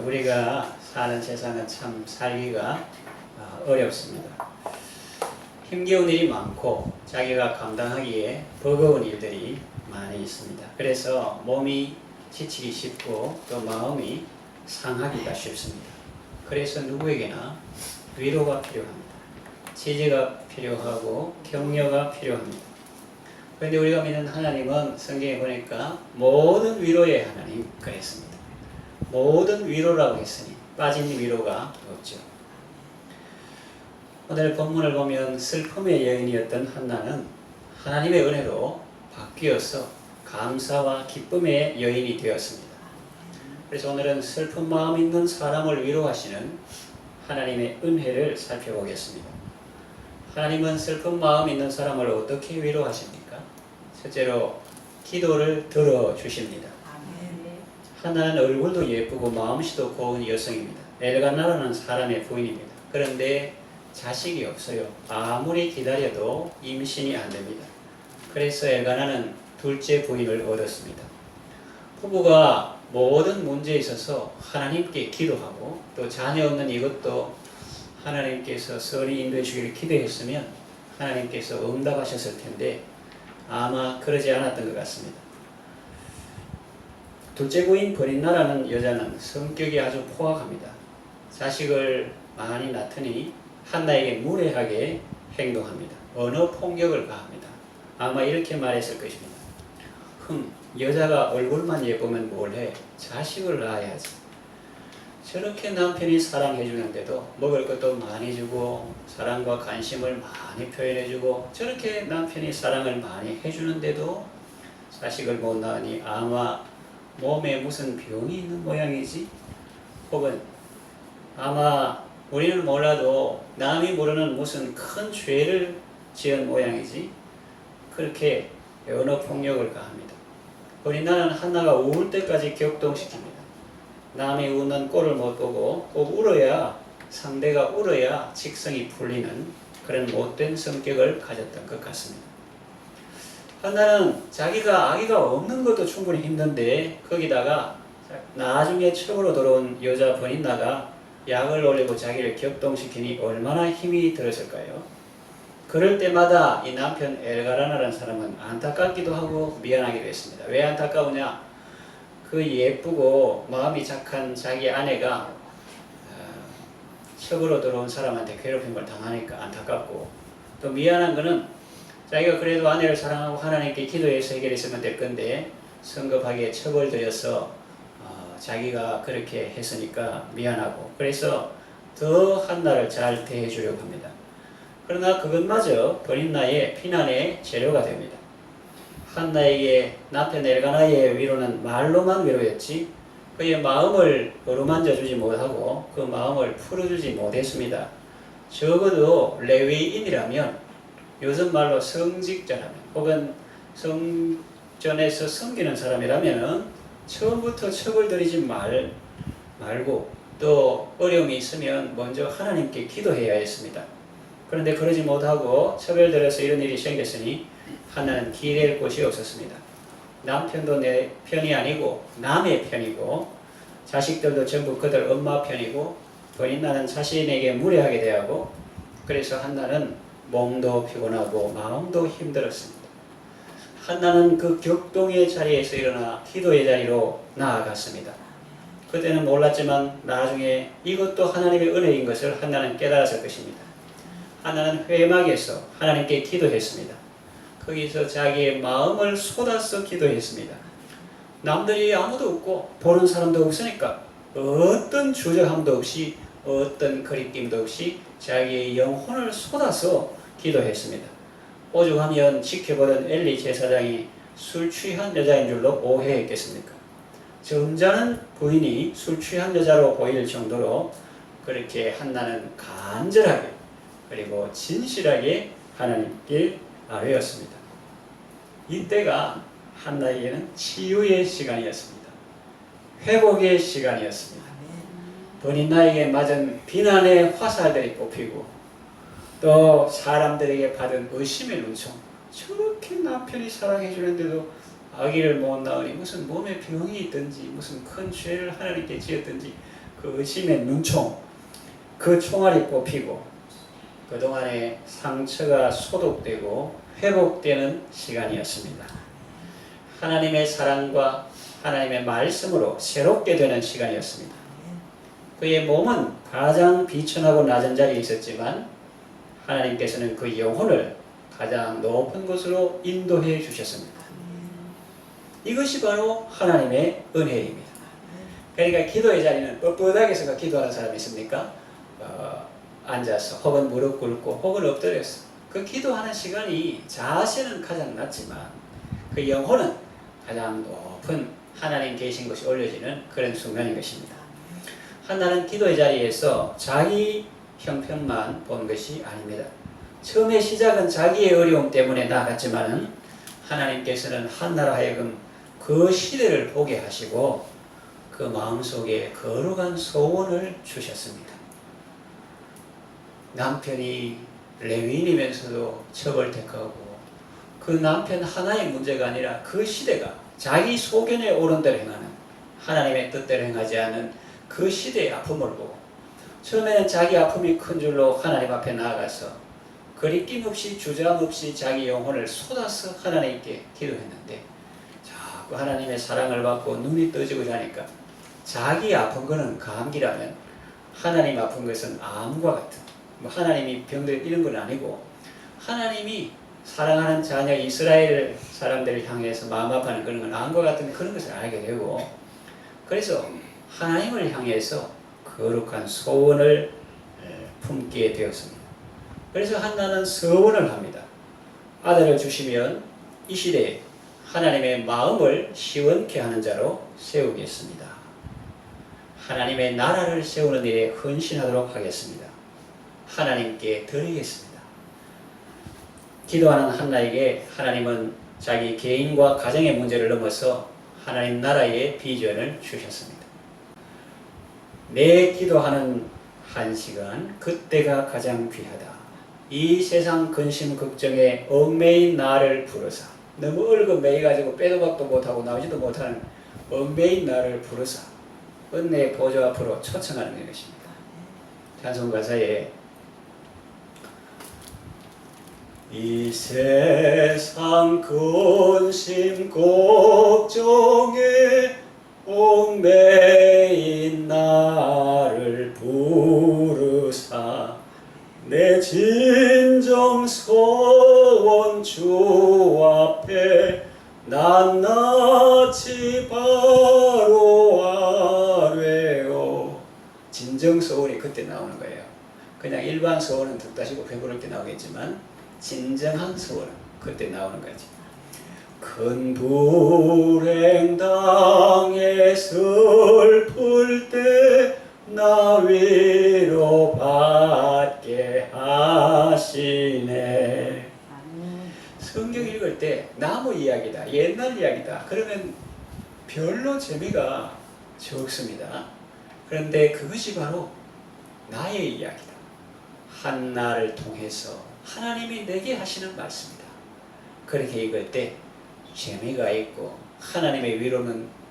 우리가 사는 세상은 참 살기가 어렵습니다. 힘겨운 일이 많고 자기가 감당하기에 버거운 일들이 많이 있습니다. 그래서 몸이 지치기 쉽고 또 마음이 상하기가 쉽습니다. 그래서 누구에게나 위로가 필요합니다. 지혜가 필요하고 격려가 필요합니다. 그런데 우리가 믿는 하나님은 성경에 보니까 모든 위로의 하나님 그랬습니다. 모든 위로라고 했으니 빠진 위로가 없죠. 오늘 본문을 보면 슬픔의 여인이었던 한나는 하나님의 은혜로 바뀌어서 감사와 기쁨의 여인이 되었습니다. 그래서 오늘은 슬픈 마음 있는 사람을 위로하시는 하나님의 은혜를 살펴보겠습니다. 하나님은 슬픈 마음 있는 사람을 어떻게 위로하십니까? 첫째로 기도를 들어주십니다. 한나는 얼굴도 예쁘고 마음씨도 고운 여성입니다. 엘가나라는 사람의 부인입니다. 그런데 자식이 없어요. 아무리 기다려도 임신이 안 됩니다. 그래서 엘가나는 둘째 부인을 얻었습니다. 부부가 모든 문제에 있어서 하나님께 기도하고 또 자녀 없는 이것도 하나님께서 선히 인도해 주기를 기도했으면 하나님께서 응답하셨을 텐데 아마 그러지 않았던 것 같습니다. 둘째 부인 버린나라는 여자는 성격이 아주 포악합니다. 자식을 많이 낳더니 한나에게 무례하게 행동합니다. 언어 폭력을 가합니다. 아마 이렇게 말했을 것입니다. 여자가 얼굴만 예쁘면 뭘 해? 자식을 낳아야지. 저렇게 남편이 사랑해 주는데도 먹을 것도 많이 주고 사랑과 관심을 많이 표현해 주고 저렇게 남편이 사랑을 많이 해주는데도 자식을 못 낳으니 아마 몸에 무슨 병이 있는 모양이지? 혹은 아마 우리는 몰라도 남이 모르는 무슨 큰 죄를 지은 모양이지? 그렇게 언어 폭력을 가합니다. 버린나는 한나가 울 때까지 격동시킵니다. 남이 우는 꼴을 못 보고 꼭 울어야 상대가 울어야 직성이 풀리는 그런 못된 성격을 가졌던 것 같습니다. 한나는 자기가 아기가 없는 것도 충분히 힘든데 거기다가 나중에 처음으로 들어온 여자 버린나가 약을 올리고 자기를 격동시키니 얼마나 힘이 들었을까요? 그럴 때마다 이 남편 엘가나라는 사람은 안타깝기도 하고 미안하기도 했습니다. 왜 안타까우냐? 그 예쁘고 마음이 착한 자기 아내가 척으로 들어온 사람한테 괴롭힘을 당하니까 안타깝고 또 미안한 거는 자기가 그래도 아내를 사랑하고 하나님께 기도해서 해결했으면 될 건데 성급하게 척을 들여서 자기가 그렇게 했으니까 미안하고 그래서 더 한나를 잘 대해주려고 합니다. 그러나 그것마저 버린나의 피난의 재료가 됩니다. 한나에게 남편 엘가나의 위로는 말로만 위로였지 그의 마음을 어루만져 주지 못하고 그 마음을 풀어주지 못했습니다. 적어도 레위인이라면 요즘 말로 성직자라면 혹은 성전에서 섬기는 사람이라면 처음부터 척을 들이지 말고 또 어려움이 있으면 먼저 하나님께 기도해야 했습니다. 그런데 그러지 못하고 척을 들여서 이런 일이 생겼으니 한나는 기댈 곳이 없었습니다. 남편도 내 편이 아니고 남의 편이고 자식들도 전부 그들 엄마 편이고 버린나는 자신에게 무례하게 대하고 그래서 한나는 몸도 피곤하고 마음도 힘들었습니다. 한나는 그 격동의 자리에서 일어나 기도의 자리로 나아갔습니다. 그때는 몰랐지만 나중에 이것도 하나님의 은혜인 것을 한나는 깨달았을 것입니다. 한나는 회막에서 하나님께 기도했습니다. 거기서 자기의 마음을 쏟아서 기도했습니다. 남들이 아무도 없고 보는 사람도 없으니까 어떤 주저함도 없이 어떤 거리낌도 없이 자기의 영혼을 쏟아서 기도했습니다. 오죽하면 지켜보던 엘리 제사장이 술 취한 여자인 줄로 오해했겠습니까? 점잖은 부인이 술 취한 여자로 보일 정도로 그렇게 한나는 간절하게 그리고 진실하게 하나님께 외웠습니다. 이때가 한나에게는 치유의 시간이었습니다. 회복의 시간이었습니다. 버린나에게 맞은 비난의 화살들이 뽑히고 또 사람들에게 받은 의심의 눈총 저렇게 남편이 사랑해 주는데도 아기를 못 낳으니 무슨 몸에 병이 있든지 무슨 큰 죄를 하나님께 지었든지 그 의심의 눈총, 그 총알이 뽑히고 그동안의 상처가 소독되고 회복되는 시간이었습니다. 하나님의 사랑과 하나님의 말씀으로 새롭게 되는 시간이었습니다. 그의 몸은 가장 비천하고 낮은 자리에 있었지만 하나님께서는 그 영혼을 가장 높은 곳으로 인도해 주셨습니다. 이것이 바로 하나님의 은혜입니다. 그러니까 기도의 자리는 뻣뻣하게 서가 기도하는 사람이 있습니까? 앉아서 혹은 무릎 꿇고 혹은 엎드려서 그 기도하는 시간이 자세는 가장 낮지만 그 영혼은 가장 높은 하나님 계신 것이 올려지는 그런 순간인 것입니다. 한나는 기도의 자리에서 자기 형편만 본 것이 아닙니다. 처음에 시작은 자기의 어려움 때문에 나아갔지만은 하나님께서는 한나로 하여금 그 시대를 보게 하시고 그 마음속에 거룩한 소원을 주셨습니다. 남편이 레위인이면서도 처벌택하고 그 남편 하나의 문제가 아니라 그 시대가 자기 소견에 옳은 대로 행하는 하나님의 뜻대로 행하지 않은 그 시대의 아픔을 보고 처음에는 자기 아픔이 큰 줄로 하나님 앞에 나아가서 거리낌 없이 주저함 없이 자기 영혼을 쏟아서 하나님께 기도했는데 자꾸 하나님의 사랑을 받고 눈이 떠지고 자니까 자기 아픈 것은 감기라면 하나님 아픈 것은 암과 같은 하나님이 병들 이런 건 아니고 하나님이 사랑하는 자녀 이스라엘 사람들을 향해서 마음 아파하는 그런 암과 같은 그런 것을 알게 되고 그래서 하나님을 향해서 거룩한 소원을 품게 되었습니다. 그래서 한나는 서원을 합니다. 아들을 주시면 이 시대에 하나님의 마음을 시원케 하는 자로 세우겠습니다. 하나님의 나라를 세우는 일에 헌신하도록 하겠습니다. 하나님께 드리겠습니다. 기도하는 한나에게 하나님은 자기 개인과 가정의 문제를 넘어서 하나님 나라의 비전을 주셨습니다. 내 기도하는 한 시간 그때가 가장 귀하다. 이 세상 근심 걱정에 얽매인 나를 부르사 너무 얽매여가지고 빼도 박도 못하고 나오지도 못하는 얽매인 나를 부르사 은혜의 보좌 앞으로 초청하는 것입니다. 찬송 가사에 이 세상 근심 걱정에 얽매인 나를 부르사 내 진정 소원 주 앞에 낱낱이 바로 아뢰오. 진정 소원이 그때 나오는 거예요. 그냥 일반 소원은 득다시고 배부를 때 나오겠지만 진정한 소원은 그때 나오는 거지. 큰 불행 당해 슬플 때 나 위로 받게 하시네. 성경 읽을 때 나무 이야기다, 옛날 이야기다 그러면 별로 재미가 적습니다. 그런데 그것이 바로 나의 이야기다. 한나를 통해서 하나님이 내게 하시는 말씀이다. 그렇게 읽을 때 재미가 있고 하나님의 위로는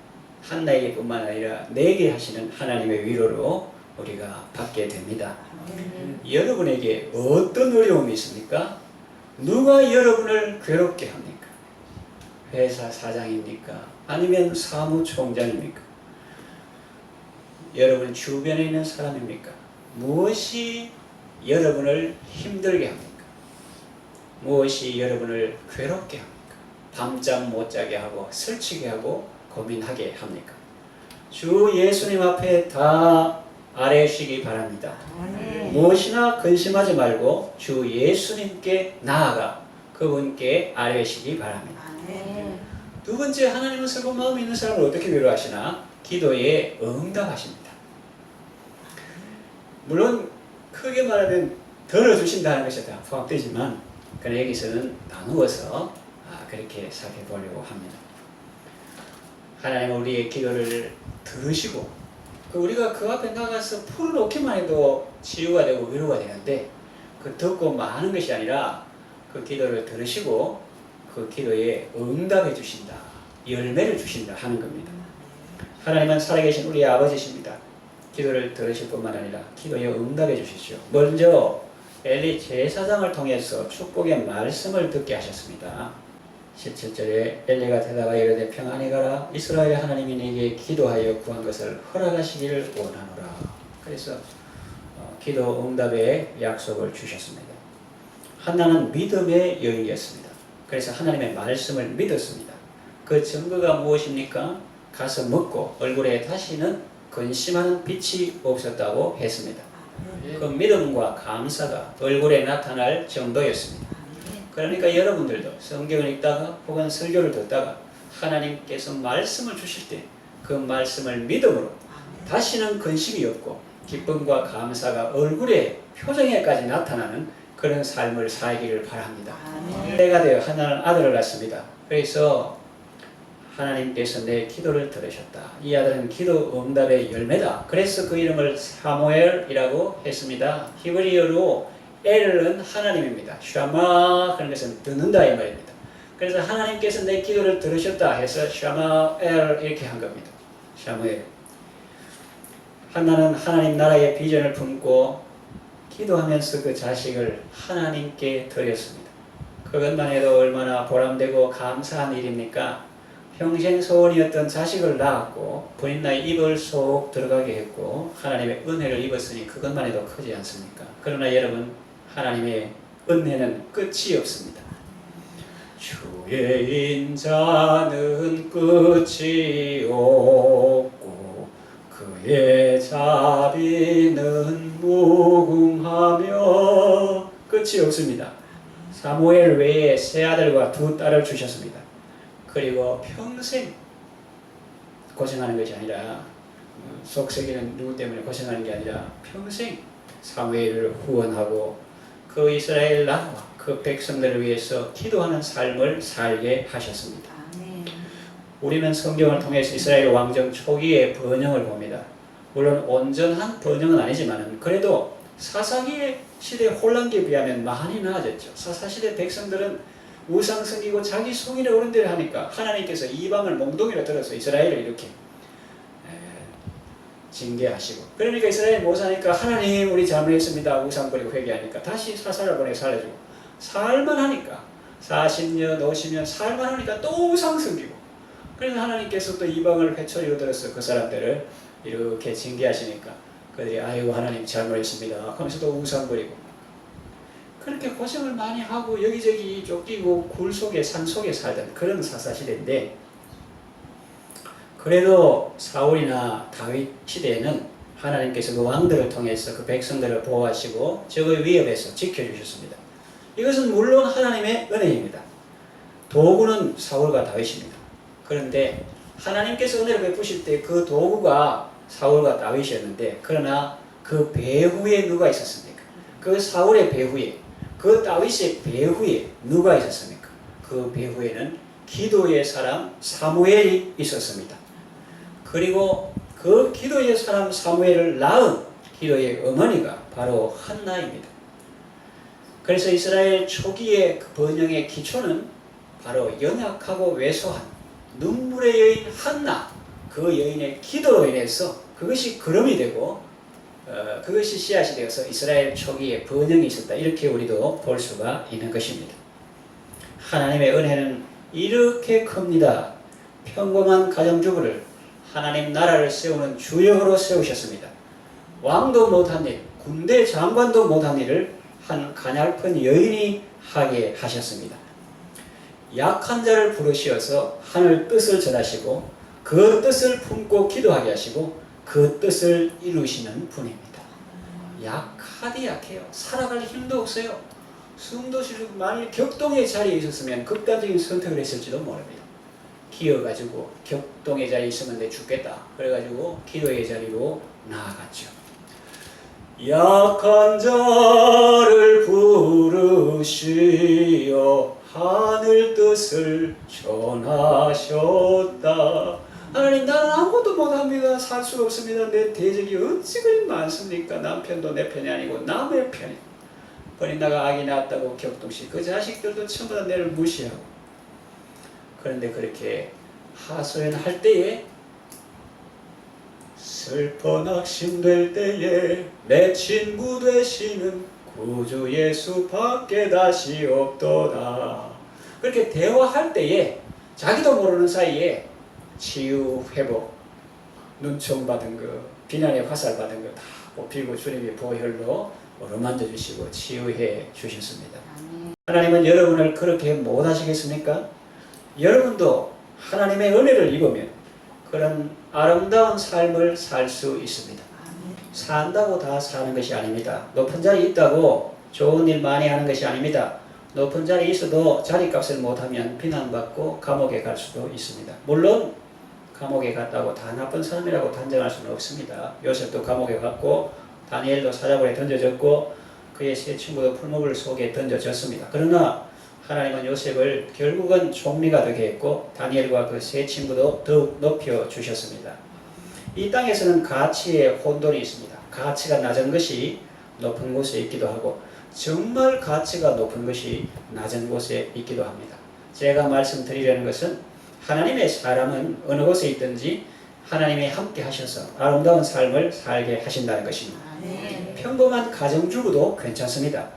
한나에게 뿐만 아니라 내게 하시는 하나님의 위로로 우리가 받게 됩니다. 여러분에게 어떤 어려움이 있습니까? 누가 여러분을 괴롭게 합니까? 회사 사장입니까? 아니면 사무총장입니까? 여러분 주변에 있는 사람입니까? 무엇이 여러분을 힘들게 합니까? 무엇이 여러분을 괴롭게 합니까? 밤잠 못 자게 하고 설치게 하고 고민하게 합니까? 주 예수님 앞에 다 아뢰시기 바랍니다. 무엇이나 근심하지 말고 주 예수님께 나아가 그분께 아뢰시기 바랍니다. 두 번째, 하나님은 슬픈 마음이 있는 사람을 어떻게 위로하시나? 기도에 응답하십니다. 물론 크게 말하면 들어주신다는 것이 다 포함되지만 그러나 여기서는 나누어서 그렇게 살펴보려고 합니다. 하나님은 우리의 기도를 들으시고 우리가 그 앞에 나가서 풀어놓기만 해도 치유가 되고 위로가 되는데 그 듣고 마는 것이 아니라 그 기도를 들으시고 그 기도에 응답해 주신다, 열매를 주신다 하는 겁니다. 하나님은 살아계신 우리의 아버지십니다. 기도를 들으실 뿐만 아니라 기도에 응답해 주시죠. 먼저 엘리 제사장을 통해서 축복의 말씀을 듣게 하셨습니다. 17절에 엘리가 대답하여 이르되 평안히 가라 이스라엘 하나님이 네게 기도하여 구한 것을 허락하시기를 원하노라. 그래서 기도 응답의 약속을 주셨습니다. 한나는 믿음의 여인이었습니다. 그래서 하나님의 말씀을 믿었습니다. 그 증거가 무엇입니까? 가서 먹고 얼굴에 다시는 근심하는 빛이 없었다고 했습니다. 그 믿음과 감사가 얼굴에 나타날 정도였습니다. 그러니까 여러분들도 성경을 읽다가 혹은 설교를 듣다가 하나님께서 말씀을 주실 때 그 말씀을 믿음으로 다시는 근심이 없고 기쁨과 감사가 얼굴에 표정에까지 나타나는 그런 삶을 살기를 바랍니다. 때가 되어 하나는 아들을 낳습니다. 그래서 하나님께서 내 기도를 들으셨다. 이 아들은 기도 응답의 열매다. 그래서 그 이름을 사무엘이라고 했습니다. 히브리어로 엘은 하나님입니다. 샤마 하는 것은 듣는다 이 말입니다. 그래서 하나님께서 내 기도를 들으셨다 해서 샤마엘 이렇게 한 겁니다. 샤무엘. 한나는 하나님 나라의 비전을 품고 기도하면서 그 자식을 하나님께 드렸습니다. 그것만 해도 얼마나 보람되고 감사한 일입니까? 평생 소원이었던 자식을 낳았고 본인 나이 입을 속 들어가게 했고 하나님의 은혜를 입었으니 그것만 해도 크지 않습니까? 그러나 여러분 하나님의 은혜는 끝이 없습니다. 주의 인자는 끝이 없고 그의 자비는 무궁하며 끝이 없습니다. 사무엘 외에 세 아들과 두 딸을 주셨습니다. 그리고 평생 고생하는 것이 아니라 속썩이는 누구 때문에 고생하는 게 아니라 평생 사무엘을 후원하고 그 이스라엘 나라와 그 백성들을 위해서 기도하는 삶을 살게 하셨습니다. 우리는 성경을 통해서 이스라엘 왕정 초기의 번영을 봅니다. 물론 온전한 번영은 아니지만 그래도 사사기 시대 혼란기에 비하면 많이 나아졌죠. 사사시대 백성들은 우상 섬기고 자기 송이를 어른대로 하니까 하나님께서 이방을 몽둥이로 들어서 이스라엘을 이렇게 징계하시고 그러니까 이스라엘 못 사니까 하나님 우리 잘못했습니다. 우상 버리고 회개하니까 다시 사사를 보내 살려주고 살만 하니까 40년 50년 살만 하니까 또 우상 섬기고 그래서 하나님께서 또 이방을 회초리로 들어서 그 사람들을 이렇게 징계하시니까 그들이 아이고 하나님 잘못했습니다 하면서 또 우상 버리고 그렇게 고생을 많이 하고 여기저기 쫓기고 굴 속에 산 속에 살던 그런 사사시대인데 그래도 사울이나 다윗 시대에는 하나님께서 그 왕들을 통해서 그 백성들을 보호하시고 적의 위협에서 지켜주셨습니다. 이것은 물론 하나님의 은혜입니다. 도구는 사울과 다윗입니다. 그런데 하나님께서 은혜를 베푸실 때 그 도구가 사울과 다윗이었는데 그러나 그 배후에 누가 있었습니까? 그 사울의 배후에 그 다윗의 배후에 누가 있었습니까? 그 배후에는 기도의 사람 사무엘이 있었습니다. 그리고 그 기도의 사람 사무엘을 낳은 기도의 어머니가 바로 한나입니다. 그래서 이스라엘 초기의 그 번영의 기초는 바로 연약하고 왜소한 눈물의 여인 한나 그 여인의 기도로 인해서 그것이 그름이 되고 그것이 씨앗이 되어서 이스라엘 초기에 번영이 있었다. 이렇게 우리도 볼 수가 있는 것입니다. 하나님의 은혜는 이렇게 큽니다. 평범한 가정주부를 하나님 나라를 세우는 주역으로 세우셨습니다. 왕도 못한 일, 군대 장관도 못한 일을 한 가냘픈 여인이 하게 하셨습니다. 약한 자를 부르시어서 하늘 뜻을 전하시고 그 뜻을 품고 기도하게 하시고 그 뜻을 이루시는 분입니다. 약하디 약해요. 살아갈 힘도 없어요. 숨도 쉬고 만일 격동의 자리에 있었으면 극단적인 선택을 했을지도 모릅니다. 기어가지고 격동의 자리에 있으면 내 죽겠다. 그래가지고 기도의 자리로 나아갔죠. 약한 자를 부르시어 하늘 뜻을 전하셨다. 하나님 나는 아무것도 못합니다. 살 수가 없습니다. 내 대적이 어찌 그리 많습니까? 남편도 내 편이 아니고 남의 편이 버린 나가 악이 낳았다고 격동시 그 자식들도 전부 다 내를 무시하고 그런데 그렇게 하소연할 때에 슬퍼 낙심될 때에 내 친구 되시는 구주 예수밖에 다시 없도다. 그렇게 대화할 때에 자기도 모르는 사이에 치유, 회복, 눈총 받은 거, 비난의 화살 받은 거 다 뽑히고 주님이 보혈로 어루만져 주시고 치유해 주셨습니다. 하나님은 여러분을 그렇게 못 하시겠습니까? 여러분도 하나님의 은혜를 입으면 그런 아름다운 삶을 살 수 있습니다. 산다고 다 사는 것이 아닙니다. 높은 자리 있다고 좋은 일 많이 하는 것이 아닙니다. 높은 자리에 있어도 자리값을 못하면 비난받고 감옥에 갈 수도 있습니다. 물론 감옥에 갔다고 다 나쁜 사람이라고 단정할 수는 없습니다. 요셉도 감옥에 갔고 다니엘도 사자굴에 던져졌고 그의 세 친구도 풀무불 속에 던져졌습니다. 그러나 하나님은 요셉을 결국은 총리가 되게 했고 다니엘과 그 세 친구도 더욱 높여주셨습니다. 이 땅에서는 가치의 혼돈이 있습니다. 가치가 낮은 것이 높은 곳에 있기도 하고 정말 가치가 높은 것이 낮은 곳에 있기도 합니다. 제가 말씀드리려는 것은 하나님의 사람은 어느 곳에 있든지 하나님이 함께 하셔서 아름다운 삶을 살게 하신다는 것입니다. 평범한 가정주부도 괜찮습니다.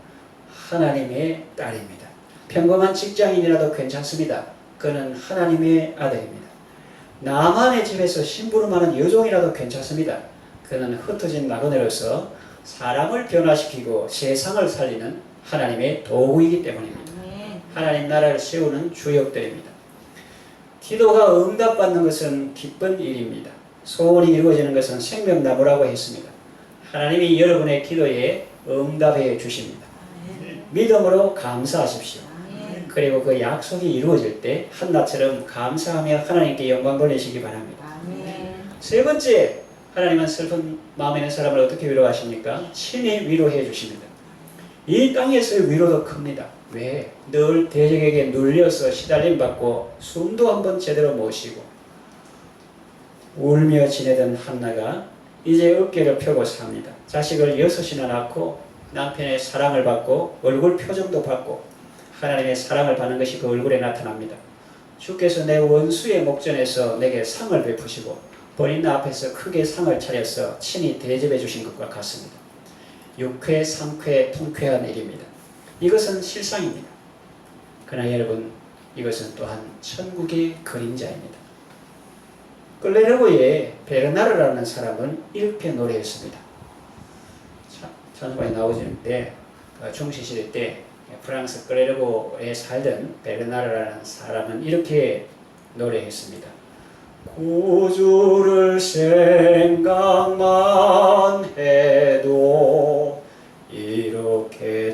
하나님의 딸입니다. 평범한 직장인이라도 괜찮습니다. 그는 하나님의 아들입니다. 나만의 집에서 심부름하는 여종이라도 괜찮습니다. 그는 흩어진 나그네로서 사람을 변화시키고 세상을 살리는 하나님의 도구이기 때문입니다. 하나님 나라를 세우는 주역들입니다. 기도가 응답받는 것은 기쁜 일입니다. 소원이 이루어지는 것은 생명나무라고 했습니다. 하나님이 여러분의 기도에 응답해 주십니다. 믿음으로 감사하십시오. 그리고 그 약속이 이루어질 때 한나처럼 감사하며 하나님께 영광 돌리시기 바랍니다. 세 번째, 하나님은 슬픈 마음에 있는 사람을 어떻게 위로하십니까? 친히 위로해 주십니다. 이 땅에서의 위로도 큽니다. 왜? 늘 대적에게 눌려서 시달림 받고 숨도 한번 제대로 못 쉬고 울며 지내던 한나가 이제 어깨를 펴고 삽니다. 자식을 6이나 낳고 남편의 사랑을 받고 얼굴 표정도 받고 하나님의 사랑을 받는 것이 그 얼굴에 나타납니다. 주께서 내 원수의 목전에서 내게 상을 베푸시고 본인 앞에서 크게 상을 차려서 친히 대접해 주신 것과 같습니다. 육회, 상쾌, 통쾌한 일입니다. 이것은 실상입니다. 그러나 여러분, 이것은 또한 천국의 그림자입니다. 클레르고의 베르나르라는 사람은 이렇게 노래했습니다. 찬송가에 나오는 때 중시시대 때 프랑스 클레르고에 살던 베르나르라는 사람은 이렇게 노래했습니다. 구주를 생각만 해도 이렇게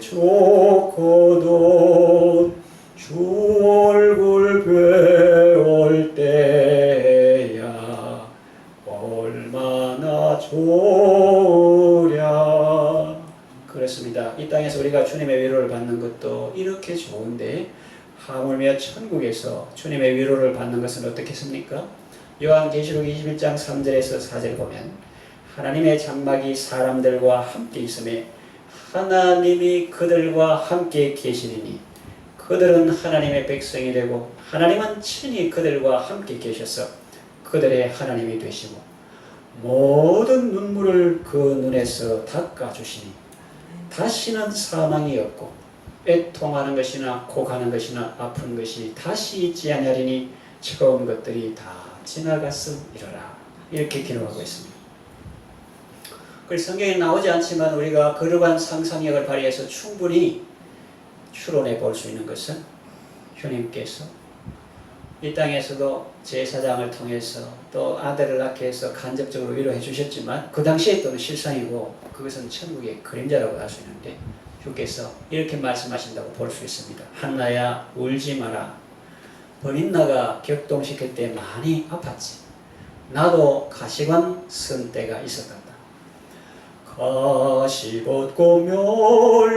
좋거든 주 얼굴 뵈올 때야 얼마나 좋으랴. 그렇습니다. 이 땅에서 우리가 주님의 위로를 받는 것도 이렇게 좋은데 하물며 천국에서 주님의 위로를 받는 것은 어떻겠습니까? 요한계시록 21장 3절에서 4절 보면 하나님의 장막이 사람들과 함께 있음에 하나님이 그들과 함께 계시리니 그들은 하나님의 백성이 되고 하나님은 친히 그들과 함께 계셔서 그들의 하나님이 되시고 모든 눈물을 그 눈에서 닦아주시니 다시는 사망이 없고 애통하는 것이나 고가는 것이나 아픈 것이 다시 있지 아니하리니 처음 것들이 다 지나갔음이로라. 이렇게 기록하고 있습니다. 그래서 성경에 나오지 않지만 우리가 거룩한 상상력을 발휘해서 충분히 추론해 볼 수 있는 것은 주님께서 이 땅에서도 제사장을 통해서 또 아들을 낳게 해서 간접적으로 위로해 주셨지만 그 당시에 또는 실상이고 그것은 천국의 그림자라고 할 수 있는데 주께서 이렇게 말씀하신다고 볼 수 있습니다. 한나야 울지 마라. 버린나가 격동시킬 때 많이 아팠지. 나도 가시관 쓴 때가 있었단다. 가시 벗고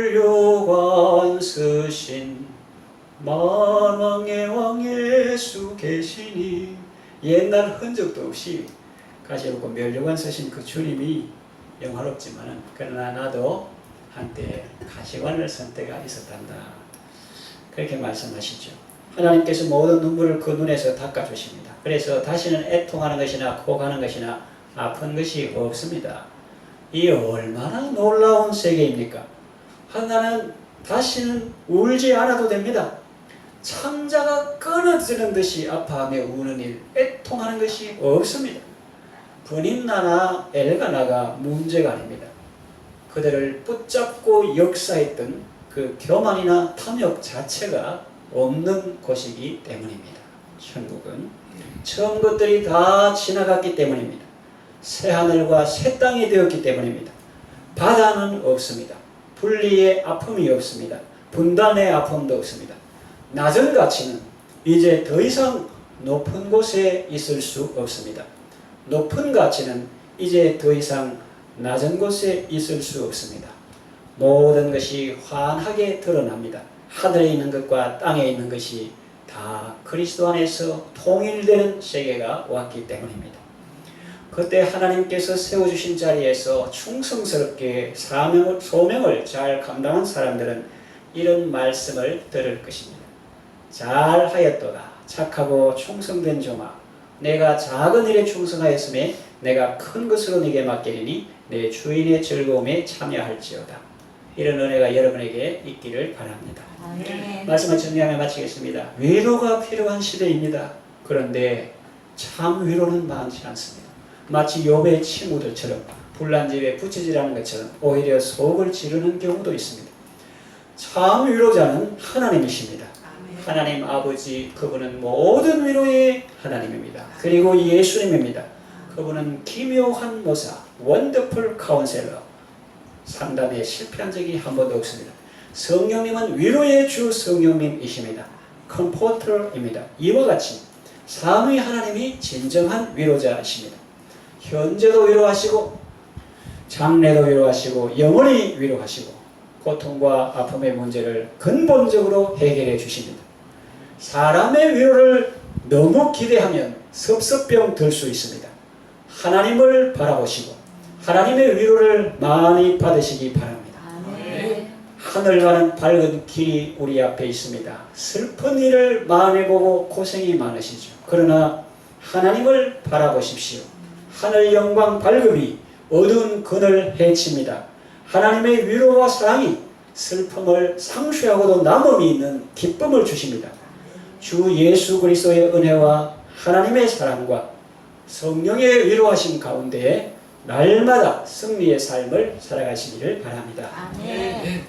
면류관 쓰신 만왕의 왕 예수 계시니 옛날 흔적도 없이 가시 벗고 면류관 쓰신 그 주님이 영화롭지만은 그러나 나도 한때 가시관을 쓴 때가 있었단다. 그렇게 말씀하시죠. 하나님께서 모든 눈물을 그 눈에서 닦아주십니다. 그래서 다시는 애통하는 것이나 고가는 것이나 아픈 것이 없습니다. 이 얼마나 놀라운 세계입니까? 하나는 다시는 울지 않아도 됩니다. 창자가 끊어지는 듯이 아파하며 우는 일, 애통하는 것이 없습니다. 브닌나나 엘가나가 문제가 아닙니다. 그들을 붙잡고 역사했던 그 교만이나 탐욕 자체가 없는 곳이기 때문입니다. 천국은 처음 것들이 다 지나갔기 때문입니다. 새 하늘과 새 땅이 되었기 때문입니다. 바다는 없습니다. 분리의 아픔이 없습니다. 분단의 아픔도 없습니다. 낮은 가치는 이제 더 이상 높은 곳에 있을 수 없습니다. 높은 가치는 이제 더 이상 낮은 곳에 있을 수 없습니다. 모든 것이 환하게 드러납니다. 하늘에 있는 것과 땅에 있는 것이 다 그리스도 안에서 통일되는 세계가 왔기 때문입니다. 그때 하나님께서 세워주신 자리에서 충성스럽게 소명을 잘 감당한 사람들은 이런 말씀을 들을 것입니다. 잘하였도다. 착하고 충성된 종아, 내가 작은 일에 충성하였음에 내가 큰 것으로 네게 맡기리니 내 주인의 즐거움에 참여할지어다. 이런 은혜가 여러분에게 있기를 바랍니다. 말씀을 정리하며 마치겠습니다. 위로가 필요한 시대입니다. 그런데 참 위로는 많지 않습니다. 마치 욥의 친구들처럼 불난 집에 부채질하는 것처럼 오히려 속을 지르는 경우도 있습니다. 참 위로자는 하나님이십니다. 하나님 아버지, 그분은 모든 위로의 하나님입니다. 그리고 예수님입니다. 그분은 기묘한 모사, 원더풀 카운셀러, 상담에 실패한 적이 한 번도 없습니다. 성령님은 위로의 주 성령님이십니다. 컴포터입니다. 이와 같이 삼위 하나님이 진정한 위로자이십니다. 현재도 위로하시고 장래도 위로하시고 영원히 위로하시고 고통과 아픔의 문제를 근본적으로 해결해 주십니다. 사람의 위로를 너무 기대하면 섭섭병 들 수 있습니다. 하나님을 바라보시고 하나님의 위로를 많이 받으시기 바랍니다. 하늘 가는 밝은 길이 우리 앞에 있습니다. 슬픈 일을 많이 보고 고생이 많으시죠. 그러나 하나님을 바라보십시오. 하늘 영광 밝음이 어두운 그늘 헤칩니다. 하나님의 위로와 사랑이 슬픔을 상쇄하고도 남음이 있는 기쁨을 주십니다. 주 예수 그리스도의 은혜와 하나님의 사랑과 성령의 위로하심 가운데 날마다 승리의 삶을 살아가시기를 바랍니다. 아멘.